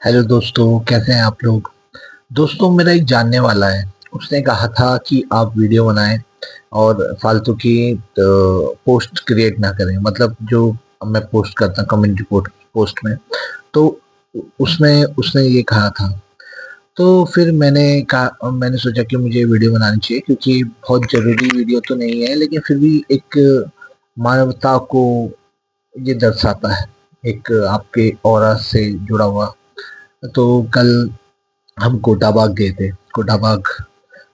Hello दोस्तों, कैसे हैं आप लोग। दोस्तों, मेरा एक जानने वाला है। उसने कहा था कि आप वीडियो बनाएं और फालतू की पोस्ट क्रिएट ना करें। मतलब जो मैं पोस्ट करता हूँ कम्युनिटी पोस्ट में, तो उसने उसने ये कहा था। तो फिर मैंने सोचा कि मुझे वीडियो बनानी चाहिए, क्योंकि बहुत जरूरी वीडियो तो नहीं है, लेकिन फिर भी एक मानवता को ये दर्शाता है, एक आपके ऑरा से जुड़ा हुआ। तो कल हम कोटाबाग गए थे। कोटाबाग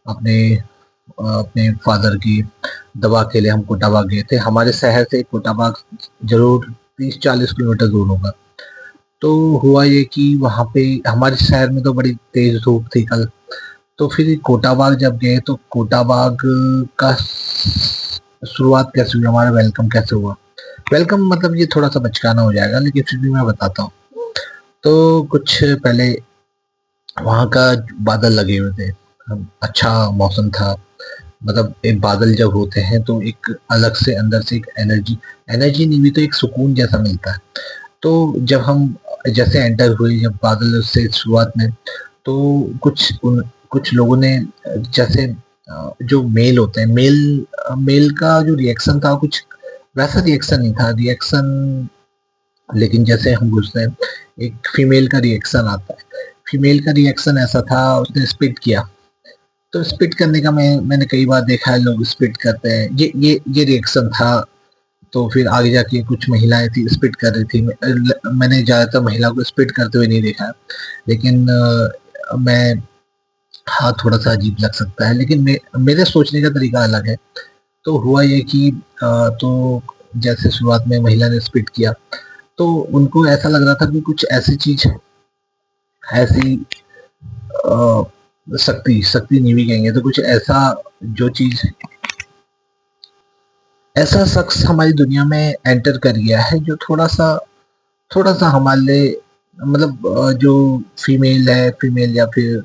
अपने अपने फादर की दवा के लिए हम कोटाबाग गए थे। हमारे शहर से कोटाबाग जरूर 30-40 किलोमीटर दूर होगा। तो हुआ ये कि वहाँ पे हमारे शहर में तो बड़ी तेज धूप थी कल। तो फिर कोटाबाग जब गए तो कोटाबाग का शुरुआत कैसे हुई, हमारा वेलकम कैसे हुआ। वेलकम मतलब ये थोड़ा सा बचकाना हो जाएगा, लेकिन फिर भी मैं बताता हूँ। तो कुछ पहले वहाँ का बादल लगे हुए थे। अच्छा मौसम था। मतलब एक बादल जब होते हैं तो एक अलग से अंदर से एक एनर्जी एनर्जी नहीं भी तो एक सुकून जैसा मिलता है। तो जब हम जैसे एंटर हुए, जब बादल से शुरुआत में, तो कुछ लोगों ने जैसे जो मेल होते हैं, मेल का जो रिएक्शन था कुछ वैसा रिएक्शन नहीं था। रिएक्शन लेकिन जैसे हम घुसते हैं, एक फीमेल का रिएक्शन आता है। फीमेल का रिएक्शन ऐसा था, उसने स्पिट किया। तो स्पिट करने का मैंने कई बार देखा है, लोग स्पिट करते हैं। ये रिएक्शन था। तो फिर आगे जाके कुछ महिलाएं थी, स्पिट कर रही थी। मैंने ज्यादातर महिला को स्पिट करते हुए नहीं देखा है, लेकिन मैं हाँ, थोड़ा सा अजीब लग सकता है, लेकिन मेरे सोचने का तरीका अलग है। तो हुआ ये कि तो जैसे शुरुआत में महिला ने स्पिट किया, तो उनको ऐसा लग रहा था कि कुछ ऐसी चीज, ऐसी शक्ति शक्ति नहीं भी कहेंगे तो कुछ ऐसा, जो चीज, ऐसा शख्स हमारी दुनिया में एंटर कर गया है जो थोड़ा सा हमारे लिए, मतलब जो फीमेल है, फीमेल या फिर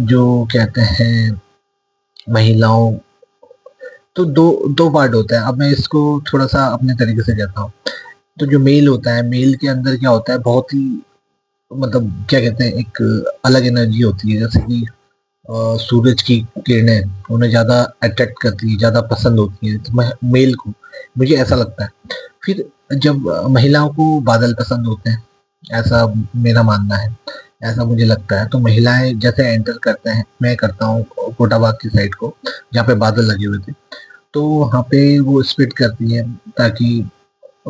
जो कहते हैं महिलाओं। तो दो दो पार्ट होता है। अब मैं इसको थोड़ा सा अपने तरीके से कहता हूँ। तो जो मेल होता है, मेल के अंदर क्या होता है, बहुत ही, मतलब क्या कहते हैं, एक अलग एनर्जी होती है। जैसे कि सूरज की किरणें उन्हें ज्यादा अट्रैक्ट करती है, ज्यादा पसंद होती है, तो मैं मेल को, मुझे ऐसा लगता है। फिर जब महिलाओं को बादल पसंद होते हैं, ऐसा मेरा मानना है, ऐसा मुझे लगता है। तो महिलाएं जैसे एंटर करते हैं, मैं करता हूँ कोटाबाग की साइड को, जहाँ पे बादल लगे हुए थे। तो वहाँ पे वो स्पिट करती है, ताकि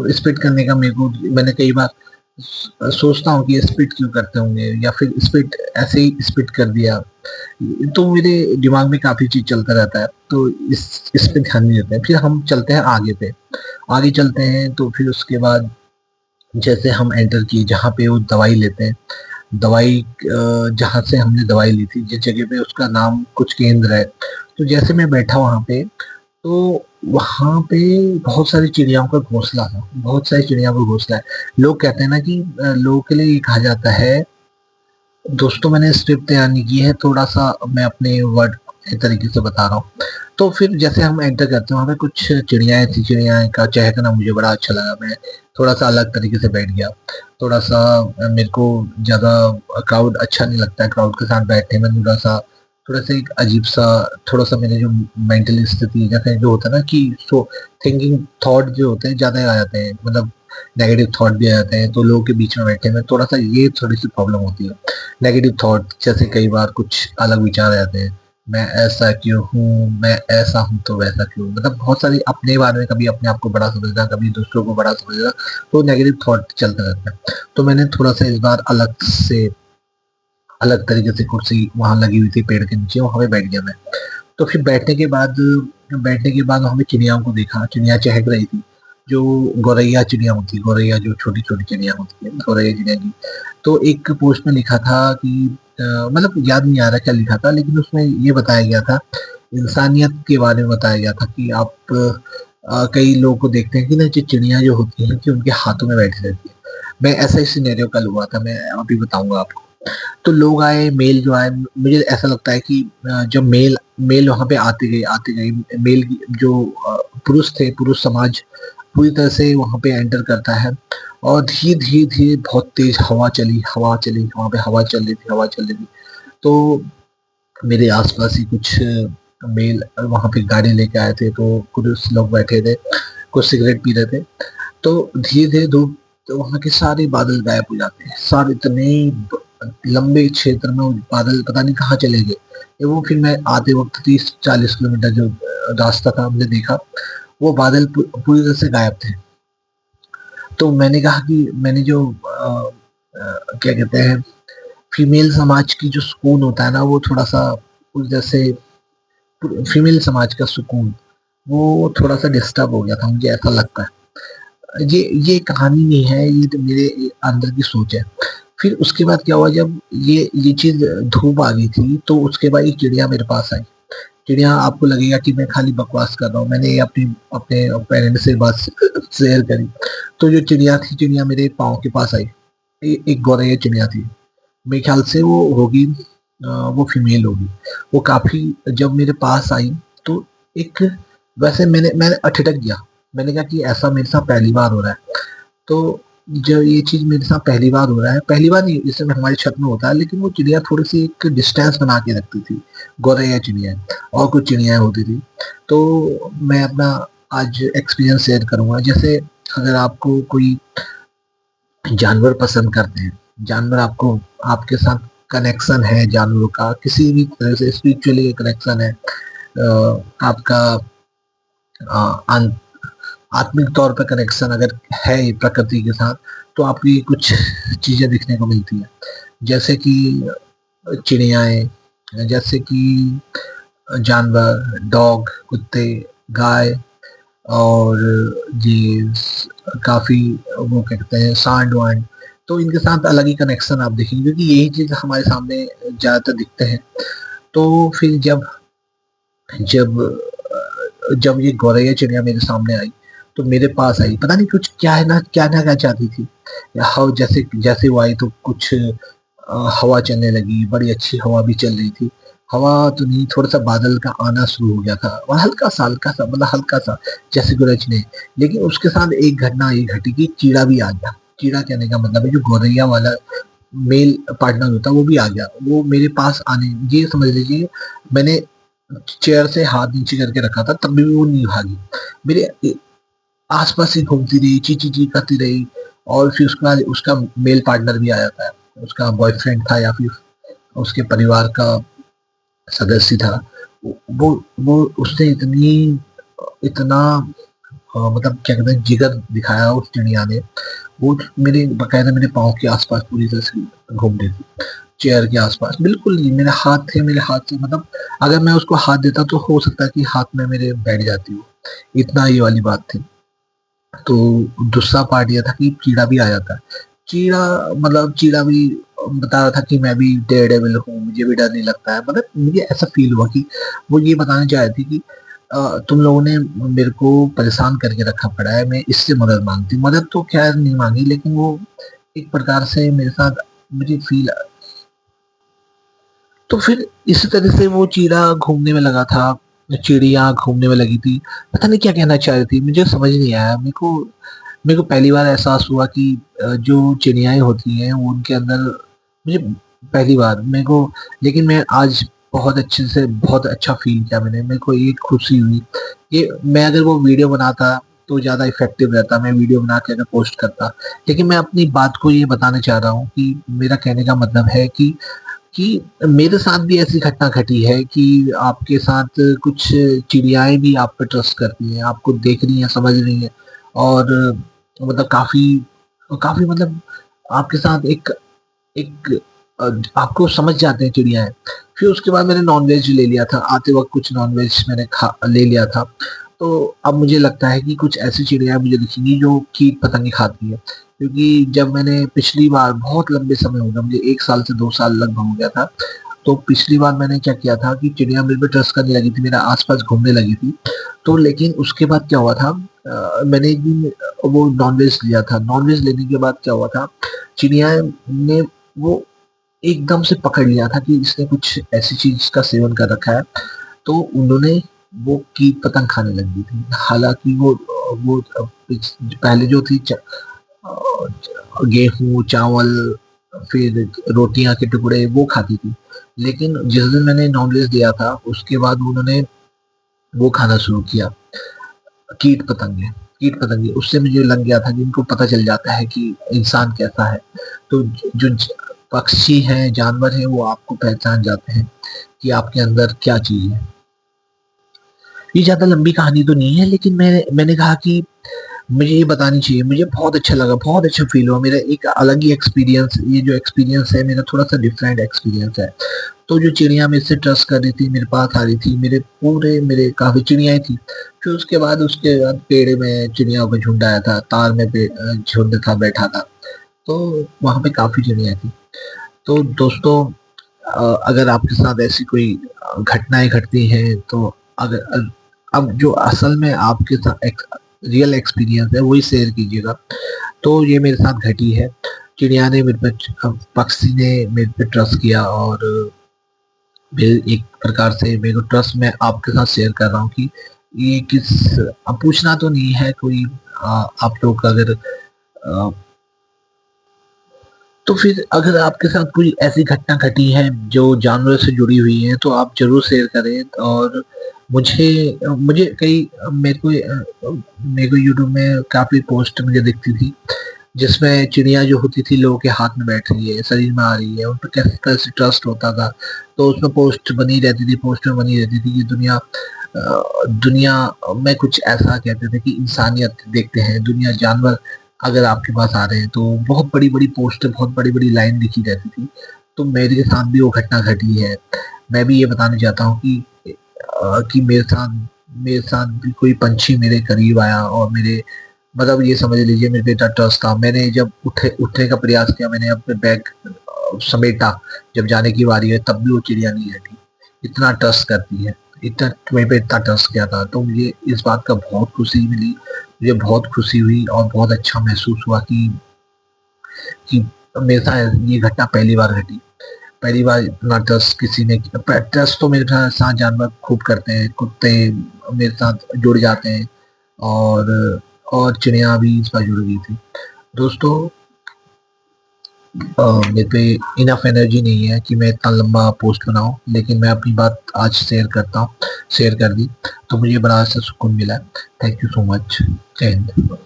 स्पिट करने का मैंने कई बार सोचता हूँ कि स्पिट क्यों करते होंगे, या फिर स्पिट ऐसे ही स्पिट कर दिया। तो मेरे दिमाग में काफी चीज चलता रहता है, तो इस पे ध्यान नहीं देते हैं। फिर हम चलते हैं आगे पे, आगे चलते हैं। तो फिर उसके बाद जैसे हम एंटर किए जहाँ पे वो दवाई लेते हैं, दवाई जहाँ से हमने दवाई ली थी, जिस जगह पे, उसका नाम कुछ केंद्र है। तो जैसे मैं बैठा वहाँ पे, तो वहाँ पे बहुत सारी चिड़ियाओं का घोंसला था, बहुत सारी चिड़ियाओं का घोंसला है। लोग कहते हैं ना कि लोगों के लिए ये कहा जाता है। दोस्तों, मैंने स्क्रिप्ट तैयार नहीं की है, थोड़ा सा मैं अपने वर्ड के तरीके से बता रहा हूँ। तो फिर जैसे हम एंटर करते हैं, वहाँ पे कुछ चिड़ियाएं थी। चिड़ियाएं का चहकना मुझे बड़ा अच्छा लगा। मैं थोड़ा सा अलग तरीके से बैठ गया। थोड़ा सा मेरे को ज्यादा क्राउड अच्छा नहीं लगता है, क्राउड के साथ बैठने में थोड़ा सा एक अजीब सा, थोड़ा सा मेरे जो मेंटल स्थिति, जैसे जो होता है ना कि सो थिंकिंग थॉट जो होते हैं ज्यादा आ जाते हैं, मतलब नेगेटिव थॉट भी आ जाते हैं। तो लोगों के बीच में बैठे में थोड़ा सा ये थोड़ी सी प्रॉब्लम होती है। नेगेटिव थॉट जैसे कई बार कुछ अलग विचार आ जाते हैं। मैं ऐसा क्यों हूँ, मैं ऐसा हूँ तो वैसा क्यों, मतलब बहुत सारी अपने बारे में, कभी अपने आप को बड़ा समझना, कभी दूसरों को बड़ा समझना। तो नेगेटिव थॉट चलता रहता है। तो मैंने थोड़ा सा इस बार अलग तरीके से कुर्सी वहां लगी हुई थी पेड़ के नीचे, वहां पे बैठ गया मैं। तो फिर बैठने के बाद वहां पे चिड़ियाओं को देखा। चिड़िया चहक रही थी, जो गौरैया चिड़िया होती है, गौरैया जो छोटी छोटी चिड़िया होती है, गौरैया चिड़िया की। तो एक पोस्ट में लिखा था कि मतलब याद नहीं आ रहा क्या लिखा था, लेकिन उसमें ये बताया गया था, इंसानियत के बारे में बताया गया था कि आप कई लोगों को देखते हैं कि ना, जो चिड़िया जो होती हैं कि उनके हाथों में बैठी रहती है। मैं ऐसा ही सिनेरियो कल हुआ था, मैं अभी बताऊंगा आपको। तो लोग आए, मेल जो आए, मुझे ऐसा लगता है कि जब मेल मेल वहां पे आते गए मेल जो पुरुष थे, पुरुष समाज पूरी तरह से वहां पे एंटर करता है। और धीरे धीरे धीरे बहुत तेज हवा चली, हवा चली, वहां पे हवा चल रही थी, हवा चल रही थी। तो मेरे आसपास ही कुछ मेल वहां पे गाड़ी लेके आए थे, तो कुछ लोग बैठे थे, कुछ सिगरेट पी रहे थे। तो धीरे धीरे धूप, तो वहां के सारे बादल गायब हो जाते हैं, सारे इतने लंबे क्षेत्र में वो बादल पता नहीं कहाँ चले गए। ये वो फिर मैं आते वक्त 30-40 किलोमीटर जो रास्ता था, हमने देखा वो बादल पूरी तरह से गायब थे। तो मैंने कहा कि मैंने जो क्या कहते हैं, फीमेल समाज की जो सुकून होता है ना, वो थोड़ा सा उस जैसे फीमेल समाज का सुकून वो थोड़ा सा डिस्टर्ब हो गया था, मुझे ऐसा लगता है। ये कहानी नहीं है, ये तो मेरे अंदर की सोच है। फिर उसके बाद क्या हुआ, जब ये चीज धूप आ गई थी, तो उसके बाद एक चिड़िया मेरे पास आई। चिड़िया, आपको लगेगा कि मैं खाली बकवास कर रहा हूँ, मैंने ये अपनी अपने पेरेंट्स से बात शेयर करी। तो जो चिड़िया थी, चिड़िया मेरे पाँव के पास आई। एक गौरैया चिड़िया थी, मेरे ख्याल से वो होगी, वो फीमेल होगी। वो काफी, जब मेरे पास आई तो एक, वैसे मैंने मैंने अठटक गया। मैंने कहा कि ऐसा मेरे साथ पहली बार हो रहा है। तो जो ये चीज मेरे साथ पहली बार हो रहा है, पहली बार नहीं, जैसे हमारी छत में होता है, लेकिन वो चिड़िया थोड़ी सी एक डिस्टेंस बना के रखती थी, गौरैया चिड़िया और कुछ चिड़िया होती थी। तो मैं अपना आज एक्सपीरियंस शेयर करूंगा। जैसे अगर आपको कोई जानवर पसंद करते हैं, जानवर आपको, आपके साथ कनेक्शन है जानवरों का, किसी भी तरह से स्पिरिचुअली कनेक्शन है, आपका आत्मिक तौर पर कनेक्शन अगर है ये प्रकृति के साथ, तो आपको ये कुछ चीजें दिखने को मिलती है। जैसे कि चिड़ियाएं, जैसे कि जानवर, डॉग, कुत्ते, गाय, और ये काफी, वो क्या कहते हैं, सांड वांड। तो इनके साथ अलग ही कनेक्शन आप देखेंगे, क्योंकि यही चीज हमारे सामने ज्यादातर दिखते हैं। तो फिर जब जब जब ये गौरैया चिड़िया मेरे सामने आई, तो मेरे पास आई, पता नहीं कुछ क्या चाहती थी। या हवा, जैसे जैसे वो आई तो कुछ हवा चलने लगी, बड़ी अच्छी हवा भी चल रही थी। हवा तो नहीं, थोड़ा सा बादल का आना शुरू हो गया था, और हल्का सा मतलब हल्का सा, जैसे गरजने। लेकिन उसके साथ एक घटना ये घटी कि कीड़ा भी आ गया। कीड़ा कहने का मतलब है जो गौरैया वाला मेल पार्टनर होता है, वो भी आ गया। वो मेरे पास आने, ये समझ लीजिए, मैंने चेयर से हाथ नीचे करके रखा था, तब भी वो नहीं भागी, मेरे आसपास ही घूमती रही, ची ची ची करती रही। और फिर उसके बाद उसका मेल पार्टनर भी आया था, उसका बॉयफ्रेंड था या फिर उसके परिवार का सदस्य था। वो उसने इतनी, इतना मतलब क्या कहते हैं, जिगर दिखाया उस चिड़िया ने। वो मेरे बकायदा मेरे पाँव के आसपास पूरी तरह से घूम रही थी, चेयर के आसपास। बिल्कुल नहीं, मेरे हाथ थे, मेरे हाथ से मतलब अगर मैं उसको हाथ देता तो हो सकता है कि हाथ में मेरे बैठ जाती हो, इतना ये वाली बात थी। तो दूसरा पार्ट ये था कि कीड़ा भी आ जाता है। कीड़ा, मतलब कीड़ा भी बता रहा था कि मैं भी डेयर डेविल हूँ, मुझे भी डर नहीं लगता है। मतलब मुझे ऐसा फील हुआ कि वो ये बताना चाह रही थी कि तुम लोगों ने मेरे को परेशान करके रखा पड़ा है, मैं इससे मदद मांगती। मदद तो खैर नहीं मांगी, लेकिन वो एक प्रकार से मेरे साथ मुझे फील। तो फिर इसी तरह से वो चीड़ा घूमने में लगा था, चिड़िया घूमने में लगी थी। पता नहीं क्या कहना चाह रही थी, मुझे समझ नहीं आया। मेरे को पहली बार एहसास हुआ कि जो चिड़ियाएं होती हैं वो उनके अंदर, मुझे पहली बार मेरे को, लेकिन मैं आज बहुत अच्छे से, बहुत अच्छा फील किया मैंने। मेरे को ये खुशी हुई। ये मैं अगर वो वीडियो बनाता तो ज़्यादा इफेक्टिव रहता, मैं वीडियो बना के अगर पोस्ट करता। लेकिन मैं अपनी बात को ये बताना चाह रहा हूँ कि मेरा कहने का मतलब है कि मेरे साथ भी ऐसी घटना घटी है कि आपके साथ कुछ चिड़ियाएं भी आप पे ट्रस्ट करती हैं, आपको देख रही हैं, समझ रही हैं, और मतलब काफी काफी मतलब आपके साथ एक एक आपको समझ जाते हैं चिड़ियाएं। फिर उसके बाद मैंने नॉनवेज ले लिया था, आते वक्त कुछ नॉनवेज मैंने खा ले लिया था। तो अब मुझे लगता है कि कुछ ऐसी चिड़िया मुझे दिखेंगी जो कीट पतंगे खाती है। क्योंकि जब मैंने पिछली बार, बहुत लंबे समय हो गया, मुझे 1 साल से 2 साल लगभग हो गया था। तो पिछली बार मैंने क्या किया था कि चिड़िया मेरे पे ट्रस्ट करने लगी थी, मेरा आसपास घूमने लगी थी। तो लेकिन उसके बाद क्या हुआ था, मैंने एक दिन वो नॉनवेज लिया था। नॉनवेज लेने के बाद क्या हुआ था, चिड़िया ने वो एकदम से पकड़ लिया था कि इसने कुछ ऐसी चीज का सेवन कर रखा है। तो उन्होंने वो कीट पतंग खाने लगी थी। हालांकि वो पहले जो थी गेहूं चावल, फिर रोटियां के टुकड़े वो खाती थी। लेकिन जिस दिन मैंने नॉनवेज दिया था उसके बाद उन्होंने वो खाना शुरू किया, कीट पतंगे। कीट पतंगे उससे मुझे लग गया था कि इनको पता चल जाता है कि इंसान कैसा है। तो जो पक्षी हैं जानवर हैं वो आपको पहचान जाते हैं कि आपके अंदर क्या चीज है। ये ज्यादा लंबी कहानी तो नहीं है, लेकिन मैंने कहा कि मुझे ये बतानी चाहिए। मुझे बहुत अच्छा लगा, बहुत अच्छा फील हुआ। मेरा एक अलग ही एक्सपीरियंस, ये जो एक्सपीरियंस है मेरा थोड़ा सा डिफरेंट एक्सपीरियंस है। तो जो चिड़िया मेरे से ट्रस्ट कर रही थी, मेरे पास आ रही थी, मेरे काफी चिड़ियाएं थी। फिर उसके बाद पेड़ में चिड़ियाओं का झुंड आया था, तार में झुंड था बैठा था। तो वहां पे काफी चिड़िया थी। तो दोस्तों, अगर आपके साथ ऐसी कोई घटनाएं घटती हैं तो अगर अब जो असल में आपके साथ रियल एक्सपीरियंस है वही शेयर कीजिएगा। तो ये मेरे साथ घटी है। चिड़िया ने मेरे पे, पक्षी ने मेरे पे ट्रस्ट किया, और मेरे एक प्रकार से मेरे को ट्रस्ट मैं आपके साथ शेयर कर रहा हूँ कि ये किस, अब पूछना तो नहीं है कोई, आप लोग अगर तो फिर अगर आपके साथ कोई ऐसी घटना घटी है जो जानवर से जुड़ी हुई है तो आप जरूर शेयर करें। और मुझे मुझे कई मेरे को यूट्यूब में काफी पोस्ट मुझे दिखती थी जिसमें चिड़िया जो होती थी लोगों के हाथ में बैठ रही है, शरीर में आ रही है, उन पर कैसे कैसे ट्रस्ट होता था। तो उसमें पोस्ट में बनी रहती थी कि दुनिया में कुछ ऐसा कहते थे कि इंसानियत देखते हैं, दुनिया जानवर अगर आपके पास आ रहे हैं। तो बहुत बड़ी बड़ी पोस्ट, बहुत बड़ी बड़ी लाइन लिखी रहती थी। तो मेरे साथ भी वो घटना घटी है। मैं भी ये बताना चाहता हूँ कि मेरे साथ भी कोई पंछी मेरे करीब आया और मेरे, मतलब ये समझ लीजिए मेरे पे इतना ट्रस्ट था। मैंने जब उठने का प्रयास किया, मैंने अपने बैग समेटा, जब जाने की बारी है तब भी वो चिड़िया नहीं हटी। इतना ट्रस्ट करती है, इतना मेरे पे इतना ट्रस्ट किया था। तो मुझे इस बात का बहुत खुशी मिली, मुझे बहुत खुशी हुई और बहुत अच्छा महसूस हुआ कि मेरे साथ ये घटना पहली बार घटी। पहली बार इतना ट्रस्ट किसी ने, ट्रस्ट तो मेरे साथ जानवर खूब करते हैं, कुत्ते मेरे साथ जुड़ जाते हैं, और चिड़िया भी इस बार जुड़ गई थी। दोस्तों, मेरे पे इनफ एनर्जी नहीं है कि मैं इतना लंबा पोस्ट बनाऊं, लेकिन मैं अपनी बात आज शेयर करता हूँ, शेयर कर दी तो मुझे बड़ा सा सुकून मिला। Thank you so much. जय हिंद।